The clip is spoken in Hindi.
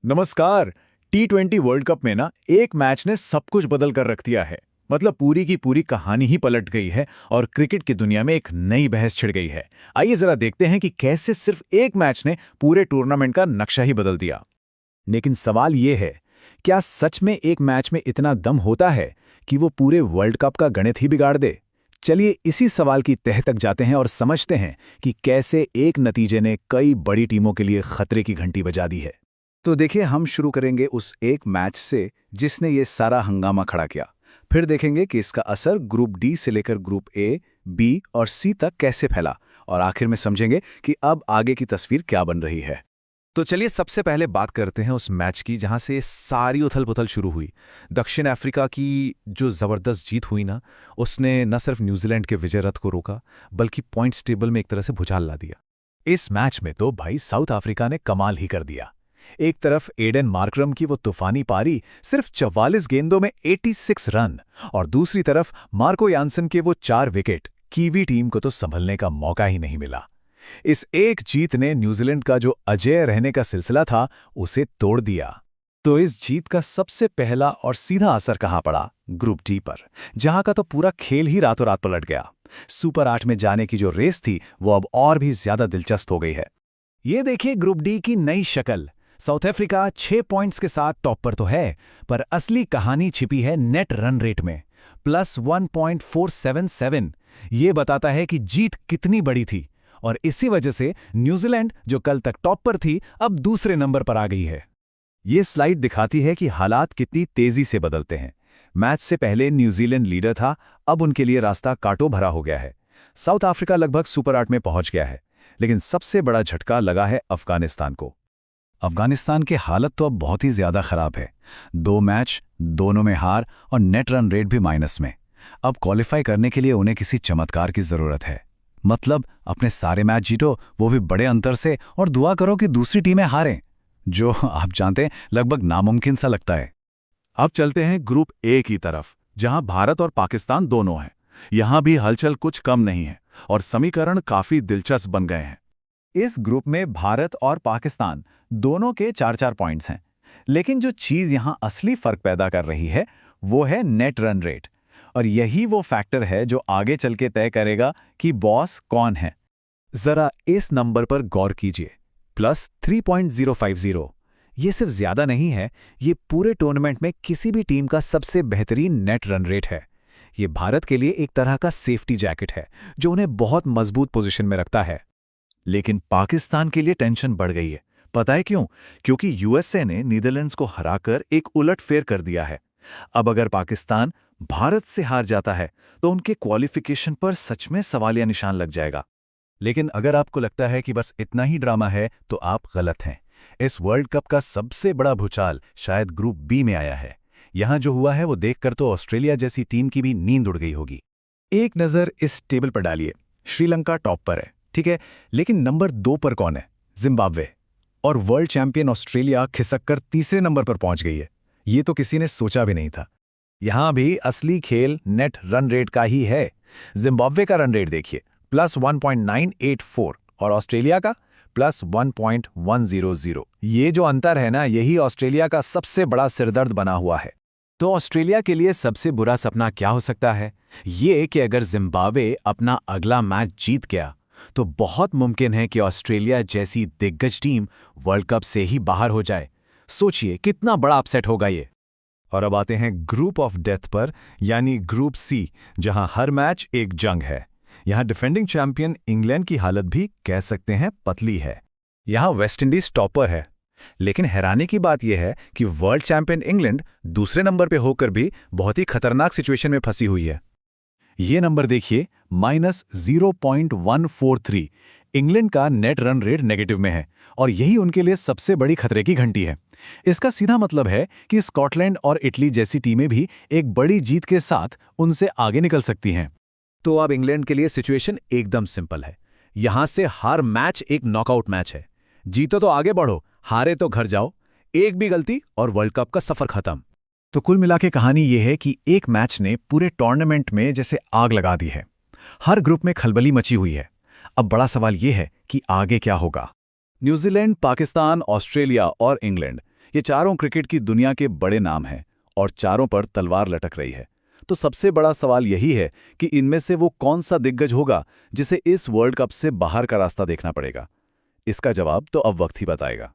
नमस्कार। T20 वर्ल्ड कप में ना एक मैच ने सब कुछ बदल कर रख दिया है। मतलब पूरी की पूरी कहानी ही पलट गई है और क्रिकेट की दुनिया में एक नई बहस छिड़ गई है। आइए जरा देखते हैं कि कैसे सिर्फ एक मैच ने पूरे टूर्नामेंट का नक्शा ही बदल दिया। लेकिन सवाल ये है, क्या सच में एक मैच में इतना दम होता है कि वो पूरे वर्ल्ड कप का गणित ही बिगाड़ दे? चलिए इसी सवाल की तह तक जाते हैं और समझते हैं कि कैसे एक नतीजे ने कई बड़ी टीमों के लिए खतरे की घंटी बजा दी है। तो देखिए, हम शुरू करेंगे उस एक मैच से जिसने ये सारा हंगामा खड़ा किया। फिर देखेंगे कि इसका असर ग्रुप डी से लेकर ग्रुप ए, बी और सी तक कैसे फैला, और आखिर में समझेंगे कि अब आगे की तस्वीर क्या बन रही है। तो चलिए सबसे पहले बात करते हैं उस मैच की जहां से सारी उथल-पुथल शुरू हुई। दक्षिण अफ्रीका की जो ज़बरदस्त जीत हुई ना, उसने न सिर्फ न्यूजीलैंड के विजय रथ को रोका, बल्कि पॉइंट्स टेबल में एक तरह से भुचाल ला दिया। इस मैच में तो भाई साउथ अफ्रीका ने कमाल ही कर दिया। एक तरफ एडन मार्करम की वो तूफानी पारी, सिर्फ 44 गेंदों में 86 रन, और दूसरी तरफ मार्को यान्सन के वो 4 विकेट। कीवी टीम को तो संभलने का मौका ही नहीं मिला। इस एक जीत ने न्यूजीलैंड का जो अजेय रहने का सिलसिला था, उसे तोड़ दिया। तो इस जीत का सबसे पहला और सीधा असर कहां पड़ा? ग्रुप डी पर, जहां का तो पूरा खेल ही रातों रात पलट गया। सुपर 8 में जाने की जो रेस थी, वो अब और भी ज्यादा दिलचस्प हो गई है। ये देखिए ग्रुप डी की नई शक्ल। साउथ अफ्रीका 6 पॉइंट्स के साथ टॉप पर तो है, पर असली कहानी छिपी है नेट रन रेट में। प्लस 1.477। ये बताता है कि जीत कितनी बड़ी थी, और इसी वजह से न्यूजीलैंड, जो कल तक टॉप पर थी, अब दूसरे नंबर पर आ गई है। ये स्लाइड दिखाती है कि हालात कितनी तेजी से बदलते हैं। मैच से पहले न्यूजीलैंड लीडर था, अब उनके लिए रास्ता कांटों भरा हो गया है। साउथ अफ्रीका लगभग सुपर 8 में पहुंच गया है, लेकिन सबसे बड़ा झटका लगा है अफगानिस्तान को। अफगानिस्तान की हालत तो अब बहुत ही ज्यादा खराब है। 2 मैच, दोनों में हार, और नेट रन रेट भी माइनस में। अब क्वालिफाई करने के लिए उन्हें किसी चमत्कार की जरूरत है। मतलब अपने सारे मैच जीतो, वो भी बड़े अंतर से, और दुआ करो कि दूसरी टीमें हारें, जो आप जानते हैं लगभग नामुमकिन सा लगता है। अब चलते हैं ग्रुप ए की तरफ, जहां भारत और पाकिस्तान दोनों हैं। यहां भी हलचल कुछ कम नहीं है, और समीकरण काफी दिलचस्प बन गए हैं। इस ग्रुप में भारत और पाकिस्तान दोनों के 4-4 पॉइंट्स हैं। लेकिन जो चीज यहां असली फर्क पैदा कर रही है, वो है नेट रन रेट। और यही वो फैक्टर है जो आगे चल के तय करेगा कि बॉस कौन है। जरा इस नंबर पर गौर कीजिए, प्लस 3.050। ये सिर्फ ज्यादा नहीं है, ये पूरे टूर्नामेंट में किसी भी टीम का सबसे बेहतरीन नेट रन रेट है। ये भारत के लिए एक तरह का सेफ्टी जैकेट है, जो उन्हें बहुत मजबूत पोजीशन में रखता है। लेकिन पाकिस्तान के लिए टेंशन बढ़ गई है। पता है क्यों? क्योंकि यूएसए ने नीदरलैंड्स को हराकर एक उलटफेर कर दिया है। अब अगर पाकिस्तान भारत से हार जाता है, तो उनके क्वालिफिकेशन पर सच में सवालिया निशान लग जाएगा। लेकिन अगर आपको लगता है कि बस इतना ही ड्रामा है, तो आप गलत हैं। इस वर्ल्ड कप का सबसे बड़ा भूचाल शायद ग्रुप बी में आया है। यहां जो हुआ है वो देखकर तो ऑस्ट्रेलिया जैसी टीम की भी नींद उड़ गई होगी। एक नजर इस टेबल पर डालिए। श्रीलंका टॉप पर है, ठीक है, लेकिन नंबर 2 पर कौन है? जिम्बाब्वे। और वर्ल्ड चैंपियन ऑस्ट्रेलिया खिसककर तीसरे नंबर पर पहुंच गई है। ये तो किसी ने सोचा भी नहीं था। यहां भी असली खेल नेट रन रेट का ही है। जिम्बाब्वे का रन रेट देखिए, प्लस 1.984, और ऑस्ट्रेलिया का प्लस 1.100। ये जो अंतर है ना, यही ऑस्ट्रेलिया का सबसे बड़ा सिरदर्द बना हुआ है। तो ऑस्ट्रेलिया के लिए सबसे बुरा सपना क्या हो सकता है? ये कि अगर जिम्बाब्वे अपना अगला मैच जीत गया, तो बहुत मुमकिन है कि ऑस्ट्रेलिया जैसी दिग्गज टीम वर्ल्ड कप से ही बाहर हो जाए। सोचिए कितना बड़ा अपसेट होगा ये। और अब आते हैं ग्रुप ऑफ डेथ पर, यानी ग्रुप सी, जहां हर मैच एक जंग है। यहां डिफेंडिंग चैंपियन इंग्लैंड की हालत भी कह सकते हैं पतली है। यहां वेस्टइंडीज टॉपर है, लेकिन हैरानी की बात यह है कि वर्ल्ड चैंपियन इंग्लैंड दूसरे नंबर पे होकर भी बहुत ही खतरनाक सिचुएशन में फंसी हुई है। ये नंबर देखिए, -0.143। इंग्लैंड का नेट रन रेट नेगेटिव में है, और यही उनके लिए सबसे बड़ी खतरे की घंटी है। इसका सीधा मतलब है कि स्कॉटलैंड और इटली जैसी टीमें भी एक बड़ी जीत के साथ उनसे आगे निकल सकती हैं। तो अब इंग्लैंड के लिए सिचुएशन एकदम सिंपल है। यहां से हर मैच एक नॉकआउट मैच है। जीतो तो आगे बढ़ो, हारे तो घर जाओ। एक भी गलती और वर्ल्ड कप का सफर खत्म। तो कुल मिला के कहानी यह है कि एक मैच ने पूरे टूर्नामेंट में जैसे आग लगा दी है। हर ग्रुप में खलबली मची हुई है। अब बड़ा सवाल यह है कि आगे क्या होगा। न्यूजीलैंड, पाकिस्तान, ऑस्ट्रेलिया और इंग्लैंड, ये चारों क्रिकेट की दुनिया के बड़े नाम हैं और चारों पर तलवार लटक रही है। तो सबसे बड़ा सवाल यही है कि इनमें से वो कौन सा दिग्गज होगा जिसे इस वर्ल्ड कप से बाहर का रास्ता देखना पड़ेगा। इसका जवाब तो अब वक्त ही बताएगा।